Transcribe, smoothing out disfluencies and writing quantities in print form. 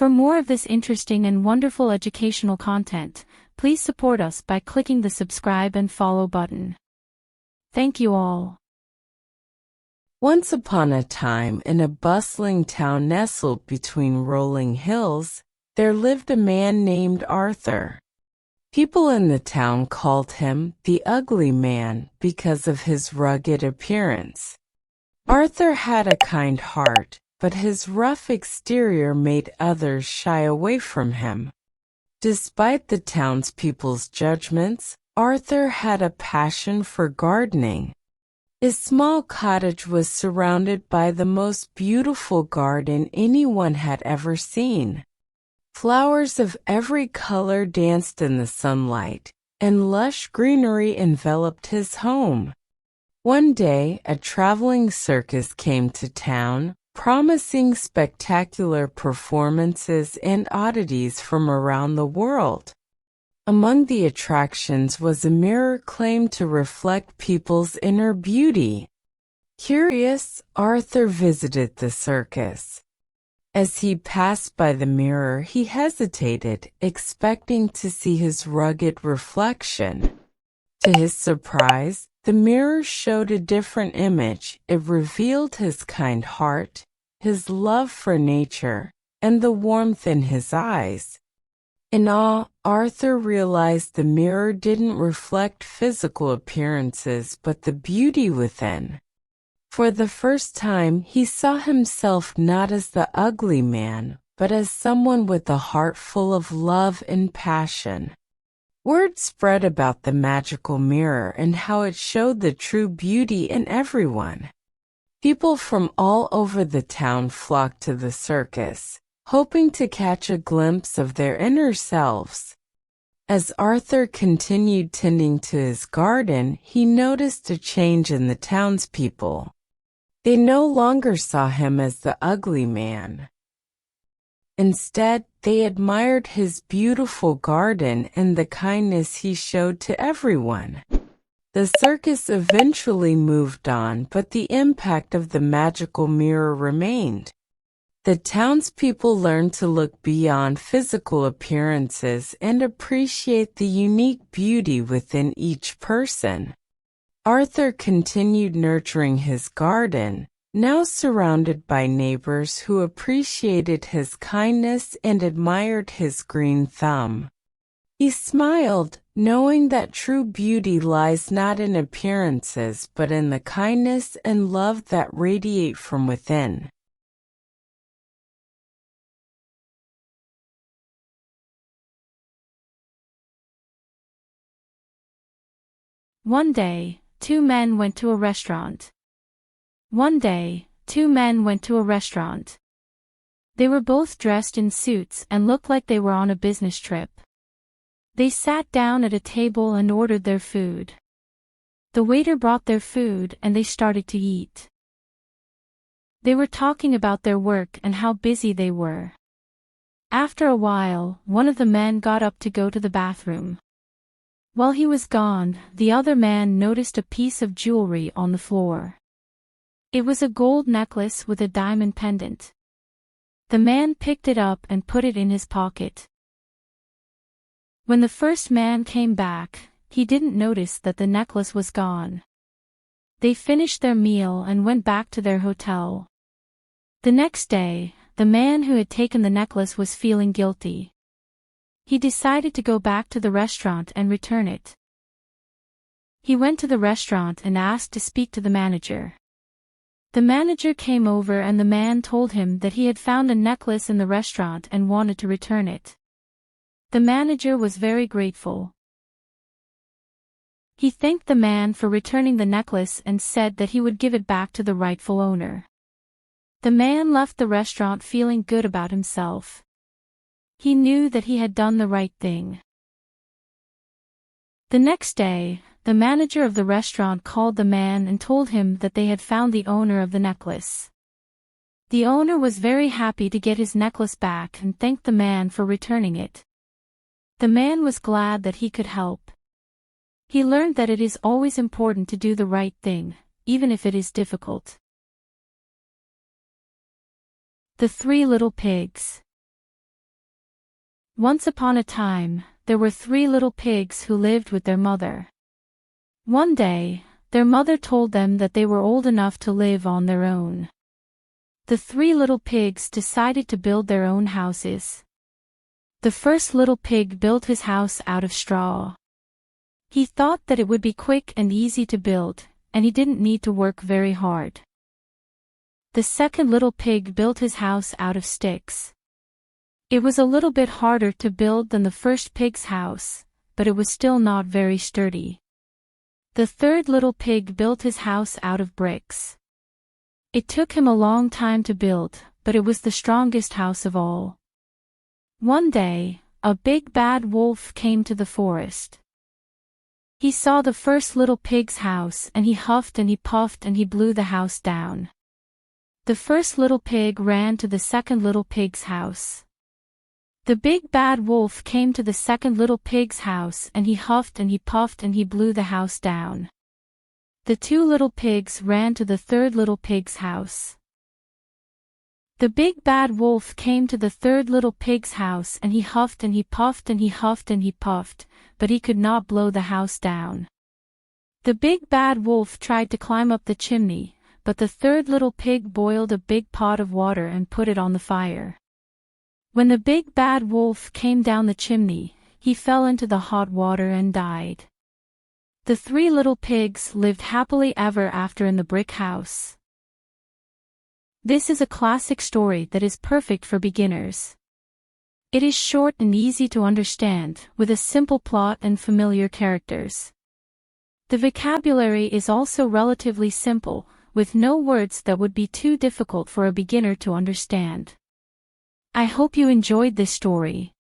For more of this interesting and wonderful educational content, please support us by clicking the subscribe and follow button. Thank you all. Once upon a time, in a bustling town nestled between rolling hills, there lived a man named Arthur. People in the town called him the Ugly Man because of his rugged appearance. Arthur had a kind heart, but his rough exterior made others shy away from him. Despite the townspeople's judgments, Arthur had a passion for gardening. His small cottage was surrounded by the most beautiful garden anyone had ever seen. Flowers of every color danced in the sunlight, and lush greenery enveloped his home. One day, a traveling circus came to town, promising spectacular performances and oddities from around the world. Among the attractions was a mirror claimed to reflect people's inner beauty. Curious, Arthur visited the circus. As he passed by the mirror, he hesitated, expecting to see his rugged reflection. To his surprise, the mirror showed a different image. It revealed his kind heart, his love for nature, and the warmth in his eyes. In awe, Arthur realized the mirror didn't reflect physical appearances but the beauty within. For the first time, he saw himself not as the ugly man, but as someone with a heart full of love and passion. Word spread about the magical mirror and how it showed the true beauty in everyone. People from all over the town flocked to the circus, hoping to catch a glimpse of their inner selves. As Arthur continued tending to his garden, he noticed a change in the townspeople. They no longer saw him as the ugly man. Instead, they admired his beautiful garden and the kindness he showed to everyone. The circus eventually moved on, but the impact of the magical mirror remained. The townspeople learned to look beyond physical appearances and appreciate the unique beauty within each person. Arthur continued nurturing his garden, now surrounded by neighbors who appreciated his kindness and admired his green thumb. He smiled, knowing that true beauty lies not in appearances but in the kindness and love that radiate from within. One day, two men went to a restaurant. One day, two men went to a restaurant. They were both dressed in suits and looked like they were on a business trip. They sat down at a table and ordered their food. The waiter brought their food and they started to eat. They were talking about their work and how busy they were. After a while, one of the men got up to go to the bathroom. While he was gone, the other man noticed a piece of jewelry on the floor. It was a gold necklace with a diamond pendant. The man picked it up and put it in his pocket. When the first man came back, he didn't notice that the necklace was gone. They finished their meal and went back to their hotel. The next day, the man who had taken the necklace was feeling guilty. He decided to go back to the restaurant and return it. He went to the restaurant and asked to speak to the manager. The manager came over and the man told him that he had found a necklace in the restaurant and wanted to return it. The manager was very grateful. He thanked the man for returning the necklace and said that he would give it back to the rightful owner. The man left the restaurant feeling good about himself. He knew that he had done the right thing. The next day, the manager of the restaurant called the man and told him that they had found the owner of the necklace. The owner was very happy to get his necklace back and thanked the man for returning it. The man was glad that he could help. He learned that it is always important to do the right thing, even if it is difficult. The Three Little Pigs. Once upon a time, there were 3 little pigs who lived with their mother. One day, their mother told them that they were old enough to live on their own. The 3 little pigs decided to build their own houses. The first little pig built his house out of straw. He thought that it would be quick and easy to build, and he didn't need to work very hard. The second little pig built his house out of sticks. It was a little bit harder to build than the first pig's house, but it was still not very sturdy. The third little pig built his house out of bricks. It took him a long time to build, but it was the strongest house of all. One day, a big bad wolf came to the forest. He saw the first little pig's house and he huffed and he puffed and he blew the house down. The first little pig ran to the second little pig's house. The big bad wolf came to the second little pig's house and he huffed and he puffed and he blew the house down. The 2 little pigs ran to the third little pig's house. The big bad wolf came to the third little pig's house and he huffed and he puffed and he huffed and he puffed, but he could not blow the house down. The big bad wolf tried to climb up the chimney, but the third little pig boiled a big pot of water and put it on the fire. When the big bad wolf came down the chimney, he fell into the hot water and died. The 3 little pigs lived happily ever after in the brick house. This is a classic story that is perfect for beginners. It is short and easy to understand, with a simple plot and familiar characters. The vocabulary is also relatively simple, with no words that would be too difficult for a beginner to understand. I hope you enjoyed this story.